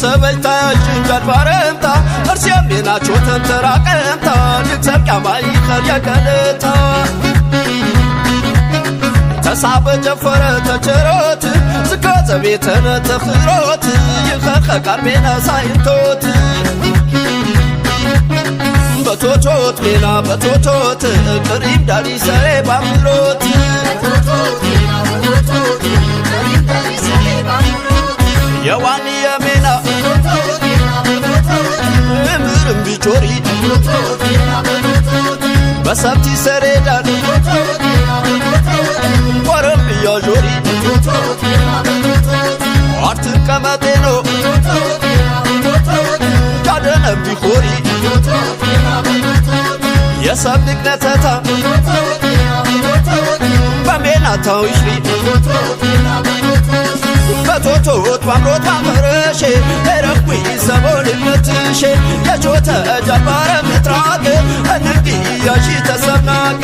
ሰበይታ ጅንጃል ባረምታ እርሲያም የናቸው ተንተራቀምታ ልትሰብቅ ማይኸል የቀልታ ተሳበ ጀፈረ ተቸሮት ዝካዘ ቤተነ ተኽሮት ይኸኸ ቃርቤና ሳይንቶት በቶቶት ሜና በቶቶት ቅሪብ ዳሪ ሰሬ ባምሎት የዋኒ የሜና እምርም ቢቾሪ በሰብቲ ሰሬዳን ቆረም ብያዦሪ አርትን ቀመጤኖ ጃደነም ቢኮሪ የሰብ ንቅነተታ በሜናታው ይሽሪ በቶቶት ባምሮት ባመረሼ ኤረኩ ሰቦልነትሼ የቾተ ጃባረ ምትራቅ እንዲ ያሺ ተሰብናቅ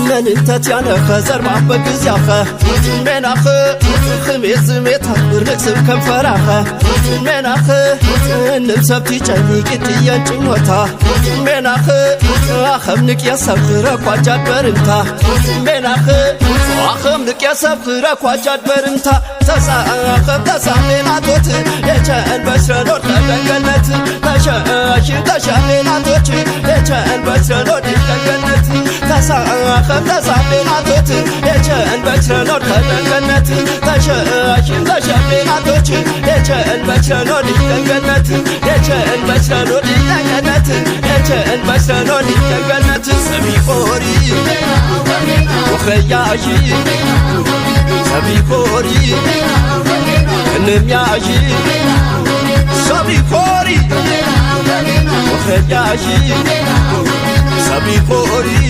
መንንተት ያነኸ ዘርማ በግዚያኸ ሜናኸ خميس زميت برنكسب كم فراخة مناخ نمسبتي جانيك تيانجي موتا مناخ أخمنك يا سفرك واجاد برمتا مناخ أخمنك يا سفرك واجاد برمتا تساخم تسامينا توت يجان بسرنور تدنجنت تشامينا توت يجان بسرنور تدنجنت تساخم تسامينا توت يجان بسرنور تدنجنت تشامينا توت يجان بسرنور تدنجنت يجان بسرنور تدنجنت يجان بسرنور تدنجنت سمي قوري وخياجي سمي قوري نمياجي سمي قوري وخياجي سمي قوري